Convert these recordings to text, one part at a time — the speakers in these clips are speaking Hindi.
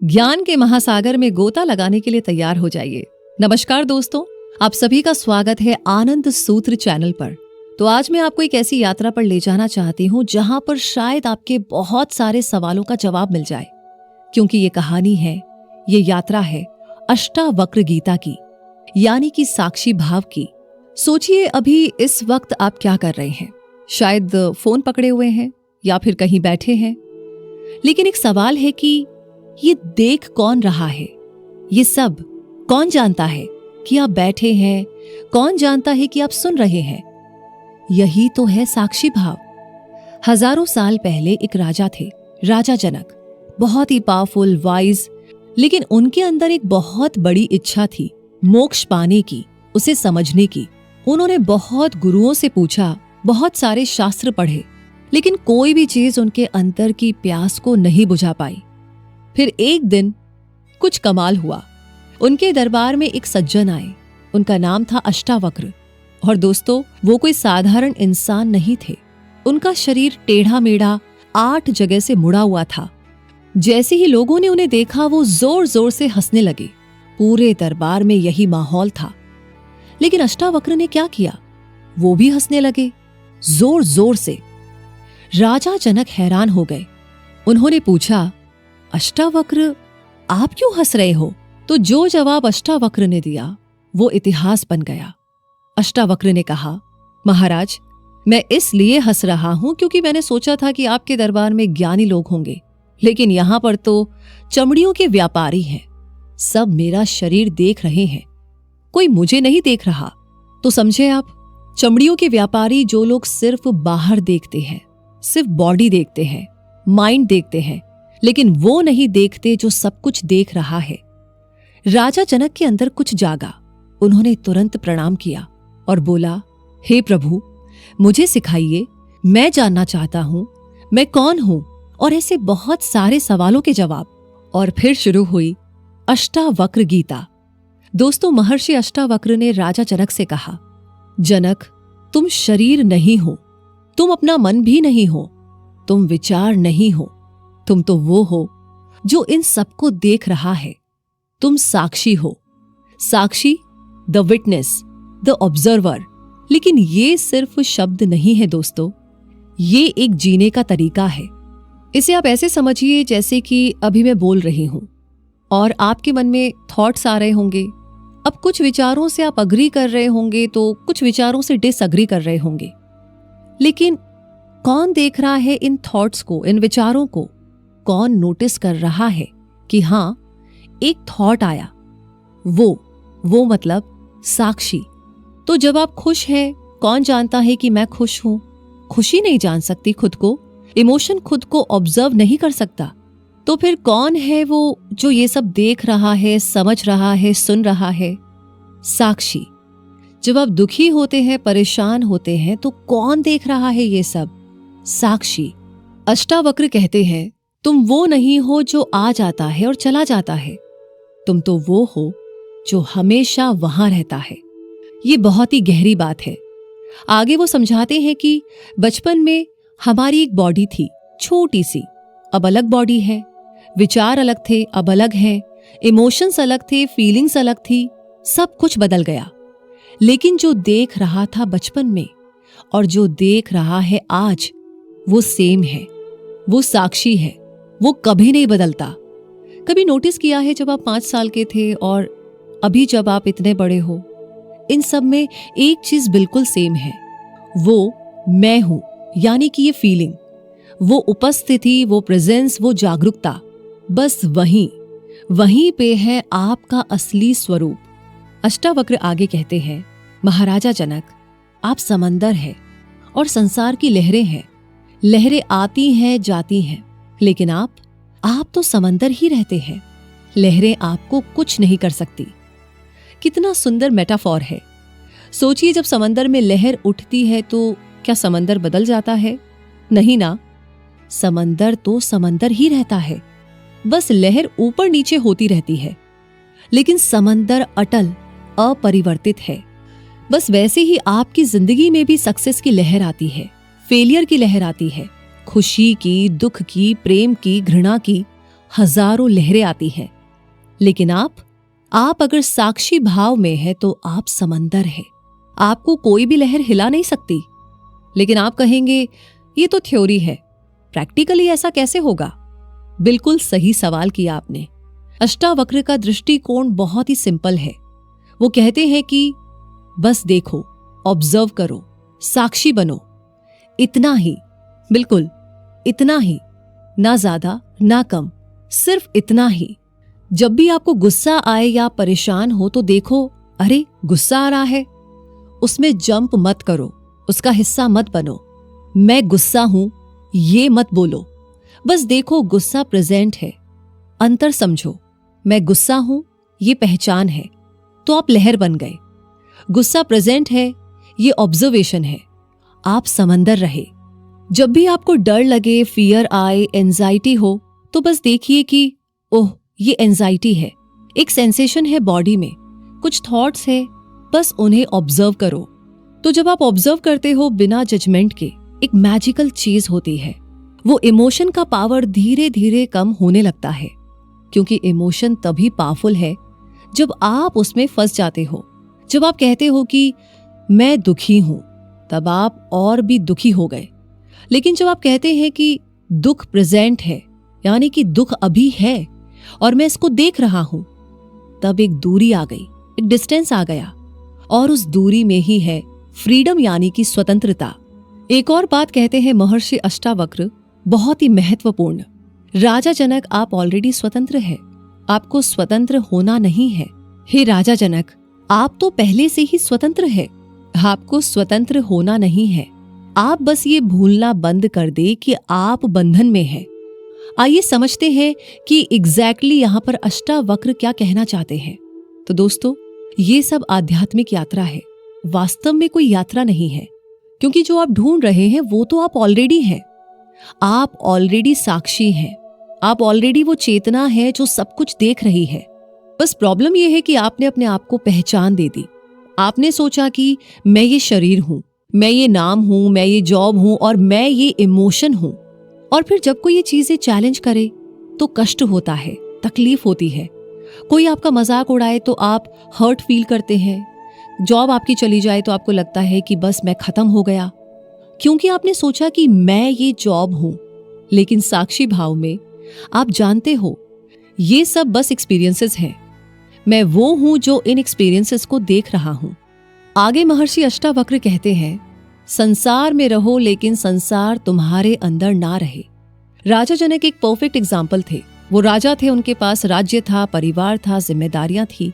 ज्ञान के महासागर में गोता लगाने के लिए तैयार हो जाइए। नमस्कार दोस्तों, आप सभी का स्वागत है आनंद सूत्र चैनल पर। तो आज मैं आपको एक ऐसी यात्रा पर ले जाना चाहती हूँ जहां पर शायद आपके बहुत सारे सवालों का जवाब मिल जाए, क्योंकि ये कहानी है, ये यात्रा है अष्टावक्र गीता की, यानी कि साक्षी भाव की। सोचिए अभी इस वक्त आप क्या कर रहे हैं। शायद फोन पकड़े हुए हैं या फिर कहीं बैठे हैं। लेकिन एक सवाल है कि ये देख कौन रहा है? ये सब कौन जानता है कि आप बैठे हैं? कौन जानता है कि आप सुन रहे हैं? यही तो है साक्षी भाव। हजारों साल पहले एक राजा थे, राजा जनक। बहुत ही पावरफुल, वाइज, लेकिन उनके अंदर एक बहुत बड़ी इच्छा थी मोक्ष पाने की, उसे समझने की। उन्होंने बहुत गुरुओं से पूछा, बहुत सारे शास्त्र पढ़े, लेकिन कोई भी चीज उनके अंदर की प्यास को नहीं बुझा पाई। फिर एक दिन कुछ कमाल हुआ। उनके दरबार में एक सज्जन आए, उनका नाम था अष्टावक्र। और दोस्तों, वो कोई साधारण इंसान नहीं थे। उनका शरीर टेढ़ा मेढ़ा 8 जगह से मुड़ा हुआ था। जैसे ही लोगों ने उन्हें देखा, वो जोर जोर से हंसने लगे। पूरे दरबार में यही माहौल था। लेकिन अष्टावक्र ने क्या किया? वो भी हंसने लगे, जोर जोर से। राजा जनक हैरान हो गए। उन्होंने पूछा, अष्टावक्र, आप क्यों हंस रहे हो? तो जो जवाब अष्टावक्र ने दिया वो इतिहास बन गया। अष्टावक्र ने कहा, महाराज, मैं इसलिए हंस रहा हूं क्योंकि मैंने सोचा था कि आपके दरबार में ज्ञानी लोग होंगे, लेकिन यहां पर तो चमड़ियों के व्यापारी हैं। सब मेरा शरीर देख रहे हैं, कोई मुझे नहीं देख रहा। तो समझे आप, चमड़ियों के व्यापारी जो लोग सिर्फ बाहर देखते हैं, सिर्फ बॉडी देखते हैं, माइंड देखते हैं, लेकिन वो नहीं देखते जो सब कुछ देख रहा है। राजा जनक के अंदर कुछ जागा। उन्होंने तुरंत प्रणाम किया और बोला, हे प्रभु, मुझे सिखाइए, मैं जानना चाहता हूं मैं कौन हूं, और ऐसे बहुत सारे सवालों के जवाब। और फिर शुरू हुई अष्टावक्र गीता। दोस्तों, महर्षि अष्टावक्र ने राजा जनक से कहा, जनक, तुम शरीर नहीं हो, तुम अपना मन भी नहीं हो, तुम विचार नहीं हो, तुम तो वो हो जो इन सबको देख रहा है। तुम साक्षी हो। साक्षी, द विटनेस, द ऑब्जर्वर। लेकिन ये सिर्फ शब्द नहीं है दोस्तों, ये एक जीने का तरीका है। इसे आप ऐसे समझिए जैसे कि अभी मैं बोल रही हूं और आपके मन में थॉट्स आ रहे होंगे। अब कुछ विचारों से आप अग्री कर रहे होंगे तो कुछ विचारों से डिसअग्री कर रहे होंगे। लेकिन कौन देख रहा है इन थॉट्स को, इन विचारों को? कौन नोटिस कर रहा है कि हां, एक थॉट आया? वो मतलब साक्षी। तो जब आप खुश हैं, कौन जानता है कि मैं खुश हूं? खुशी नहीं जान सकती खुद को, इमोशन खुद को ऑब्जर्व नहीं कर सकता। तो फिर कौन है वो जो ये सब देख रहा है, समझ रहा है, सुन रहा है? साक्षी। जब आप दुखी होते हैं, परेशान होते हैं, तो कौन देख रहा है ये सब? साक्षी। अष्टावक्र कहते हैं, तुम वो नहीं हो जो आ जाता है और चला जाता है, तुम तो वो हो जो हमेशा वहां रहता है। ये बहुत ही गहरी बात है। आगे वो समझाते हैं कि बचपन में हमारी एक बॉडी थी, छोटी सी, अब अलग बॉडी है। विचार अलग थे, अब अलग हैं। इमोशंस अलग थे, फीलिंग्स अलग थी, सब कुछ बदल गया। लेकिन जो देख रहा था बचपन में और जो देख रहा है आज, वो सेम है, वो साक्षी है, वो कभी नहीं बदलता। कभी नोटिस किया है जब आप 5 साल के थे और अभी जब आप इतने बड़े हो, इन सब में एक चीज बिल्कुल सेम है, वो मैं हूं, यानी कि ये फीलिंग, वो उपस्थिति, वो प्रेजेंस, वो जागरूकता, बस वहीं पे है आपका असली स्वरूप। अष्टावक्र आगे कहते हैं, महाराजा जनक, आप समंदर हैं और संसार की लहरें हैं। लहरें आती हैं, जाती हैं, लेकिन आप तो समंदर ही रहते हैं। लहरें आपको कुछ नहीं कर सकती। कितना सुंदर मेटाफॉर है। सोचिए, जब समंदर में लहर उठती है तो क्या समंदर बदल जाता है? नहीं ना, समंदर तो समंदर ही रहता है, बस लहर ऊपर नीचे होती रहती है। लेकिन समंदर अटल, अपरिवर्तित है। बस वैसे ही आपकी जिंदगी में भी सक्सेस की लहर आती है, फेलियर की लहर आती है, खुशी की, दुख की, प्रेम की, घृणा की, हजारों लहरें आती हैं, लेकिन आप अगर साक्षी भाव में है तो आप समंदर है। आपको कोई भी लहर हिला नहीं सकती। लेकिन आप कहेंगे ये तो थ्योरी है, प्रैक्टिकली ऐसा कैसे होगा? बिल्कुल सही सवाल किया आपने। अष्टावक्र का दृष्टिकोण बहुत ही सिंपल है। वो कहते हैं कि बस देखो, ऑब्जर्व करो, साक्षी बनो, इतना ही, बिल्कुल इतना ही, ना ज्यादा ना कम, सिर्फ इतना ही। जब भी आपको गुस्सा आए या परेशान हो तो देखो, अरे गुस्सा आ रहा है, उसमें जंप मत करो, उसका हिस्सा मत बनो। मैं गुस्सा हूं ये मत बोलो, बस देखो गुस्सा प्रेजेंट है, अंतर समझो। मैं गुस्सा हूं ये पहचान है, तो आप लहर बन गए। गुस्सा प्रेजेंट है, ये ऑब्जर्वेशन है, आप समंदर रहे। जब भी आपको डर लगे, फियर आए, एंजाइटी हो, तो बस देखिए कि ओह ये एंजाइटी है, एक सेंसेशन है बॉडी में, कुछ थॉट्स है, बस उन्हें ऑब्जर्व करो। तो जब आप ऑब्जर्व करते हो बिना जजमेंट के, एक मैजिकल चीज होती है। वो इमोशन का पावर धीरे धीरे कम होने लगता है, क्योंकि इमोशन तभी पावरफुल है जब आप उसमें फंस जाते हो। जब आप कहते हो कि मैं दुखी हूं, तब आप और भी दुखी हो गए। लेकिन जब आप कहते हैं कि दुख प्रेजेंट है, यानी कि दुख अभी है और मैं इसको देख रहा हूं, तब एक दूरी आ गई, एक डिस्टेंस आ गया, और उस दूरी में ही है फ्रीडम, यानी कि स्वतंत्रता। एक और बात कहते हैं महर्षि अष्टावक्र, बहुत ही महत्वपूर्ण। राजा जनक, आप ऑलरेडी स्वतंत्र है, आपको स्वतंत्र होना नहीं है। हे राजा जनक, आप तो पहले से ही स्वतंत्र है, आपको स्वतंत्र होना नहीं है। आप बस ये भूलना बंद कर दे कि आप बंधन में है। आइए समझते हैं कि एग्जैक्टली यहाँ पर अष्टावक्र क्या कहना चाहते हैं। तो दोस्तों, ये सब आध्यात्मिक यात्रा है, वास्तव में कोई यात्रा नहीं है, क्योंकि जो आप ढूंढ रहे हैं वो तो आप ऑलरेडी हैं। आप ऑलरेडी साक्षी हैं, आप ऑलरेडी वो चेतना है जो सब कुछ देख रही है। बस प्रॉब्लम यह है कि आपने अपने आप को पहचान दे दी। आपने सोचा कि मैं ये शरीर हूं, मैं ये नाम हूं, मैं ये जॉब हूं और मैं ये इमोशन हूं। और फिर जब कोई ये चीजें चैलेंज करे तो कष्ट होता है, तकलीफ होती है। कोई आपका मजाक उड़ाए तो आप हर्ट फील करते हैं। जॉब आपकी चली जाए तो आपको लगता है कि बस मैं खत्म हो गया, क्योंकि आपने सोचा कि मैं ये जॉब हूं। लेकिन साक्षी भाव में आप जानते हो ये सब बस एक्सपीरियंसेस हैं। मैं वो हूं जो इन एक्सपीरियंसेस को देख रहा हूं। आगे महर्षि अष्टावक्र कहते हैं, संसार में रहो लेकिन संसार तुम्हारे अंदर ना रहे। राजा जनक एक परफेक्ट एग्जाम्पल थे। वो राजा थे, उनके पास राज्य था, परिवार था, जिम्मेदारियां थी,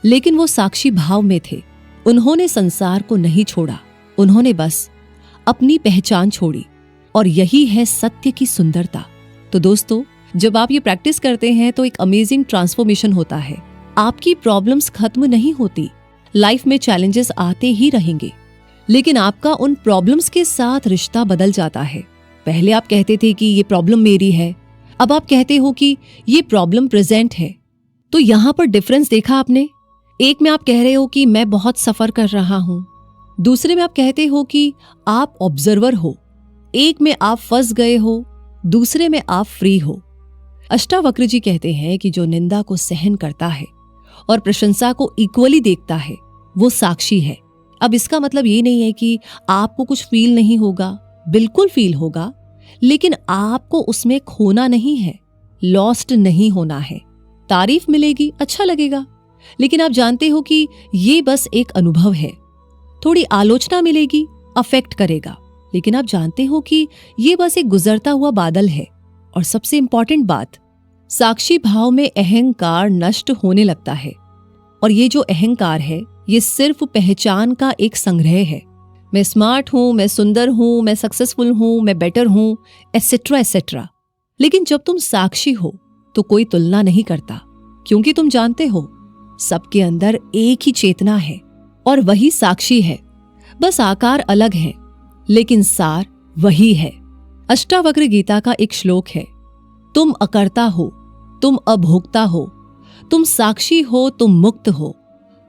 लेकिन वो साक्षी भाव में थे। उन्होंने संसार को नहीं छोड़ा, उन्होंने बस अपनी पहचान छोड़ी, और यही है सत्य की सुंदरता। तो दोस्तों, जब आप ये प्रैक्टिस करते हैं तो एक अमेजिंग ट्रांसफॉर्मेशन होता है। आपकी प्रॉब्लम्स खत्म नहीं होती, लाइफ में चैलेंजेस आते ही रहेंगे, लेकिन आपका उन प्रॉब्लम्स के साथ रिश्ता बदल जाता है। पहले आप कहते थे कि ये प्रॉब्लम मेरी है, अब आप कहते हो कि ये प्रॉब्लम प्रेजेंट है। तो यहां पर डिफरेंस देखा आपने? एक में आप कह रहे हो कि मैं बहुत सफर कर रहा हूं, दूसरे में आप कहते हो कि आप ऑब्जर्वर हो। एक में आप फंस गए हो, दूसरे में आप फ्री हो। अष्टावक्र जी कहते हैं कि जो निंदा को सहन करता है और प्रशंसा को इक्वली देखता है, वो साक्षी है। अब इसका मतलब ये नहीं है कि आपको कुछ फील नहीं होगा, बिल्कुल फील होगा, लेकिन आपको उसमें खोना नहीं है, लॉस्ट नहीं होना है। तारीफ मिलेगी, अच्छा लगेगा, लेकिन आप जानते हो कि ये बस एक अनुभव है। थोड़ी आलोचना मिलेगी, अफेक्ट करेगा, लेकिन आप जानते हो कि ये बस एक गुजरता हुआ बादल है। और सबसे इंपॉर्टेंट बात, साक्षी भाव में अहंकार नष्ट होने लगता है। और ये जो अहंकार है, ये सिर्फ पहचान का एक संग्रह है। मैं स्मार्ट हूं, मैं सुंदर हूं, मैं सक्सेसफुल हूं, मैं बेटर हूं, एटसेट्रा एटसेट्रा। लेकिन जब तुम साक्षी हो तो कोई तुलना नहीं करता, क्योंकि तुम जानते हो सबके अंदर एक ही चेतना है और वही साक्षी है। बस आकार अलग है, लेकिन सार वही है। अष्टावक्र गीता का एक श्लोक है, तुम अकर्ता हो, तुम अभोक्ता हो, तुम साक्षी हो, तुम मुक्त हो,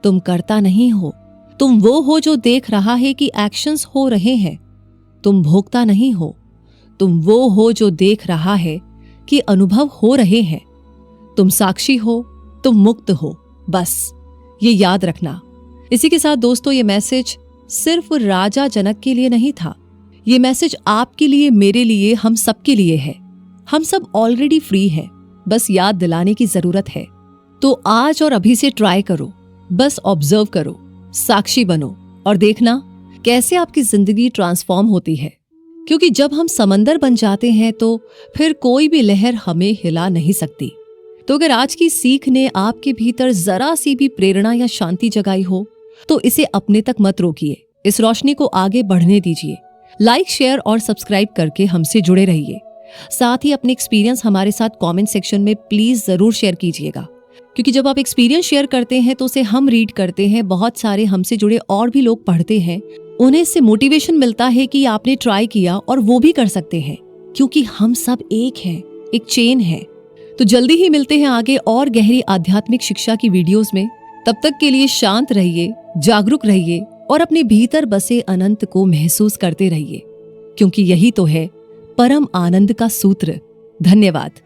तुम कर्ता नहीं हो, तुम वो हो जो देख रहा है कि एक्शंस हो रहे हैं, तुम भोक्ता नहीं हो, तुम वो हो जो देख रहा है कि अनुभव हो रहे हैं। तुम साक्षी हो, तुम मुक्त हो, बस ये याद रखना। इसी के साथ दोस्तों, ये मैसेज सिर्फ राजा जनक के लिए नहीं था। ये मैसेज आपके लिए, मेरे लिए, हम सबके लिए है। हम सब ऑलरेडी फ्री हैं, बस याद दिलाने की जरूरत है। तो आज और अभी से ट्राई करो, बस ऑब्जर्व करो, साक्षी बनो और देखना कैसे आपकी जिंदगी ट्रांसफॉर्म होती है। क्योंकि जब हम समंदर बन जाते हैं तो फिर कोई भी लहर हमें हिला नहीं सकती। तो अगर आज की सीख ने आपके भीतर जरा सी भी प्रेरणा या शांति जगाई हो तो इसे अपने तक मत रोकिए, इस रोशनी को आगे बढ़ने दीजिए। लाइक, शेयर और सब्सक्राइब करके हमसे जुड़े रहिए। साथ ही अपने एक्सपीरियंस हमारे साथ कमेंट सेक्शन में प्लीज जरूर शेयर कीजिएगा, क्योंकि जब आप एक्सपीरियंस शेयर करते हैं तो उसे हम रीड करते हैं, बहुत सारे हमसे जुड़े और भी लोग पढ़ते हैं, उन्हें इससे मोटिवेशन मिलता है कि आपने ट्राई किया और वो भी कर सकते हैं, क्योंकि हम सब एक हैं, एक चेन है। तो जल्दी ही मिलते हैं आगे और गहरी आध्यात्मिक शिक्षा की वीडियोस में। तब तक के लिए शांत रहिए, जागरूक रहिए और अपने भीतर बसे अनंत को महसूस करते रहिए, क्योंकि यही तो है परम आनंद का सूत्र। धन्यवाद।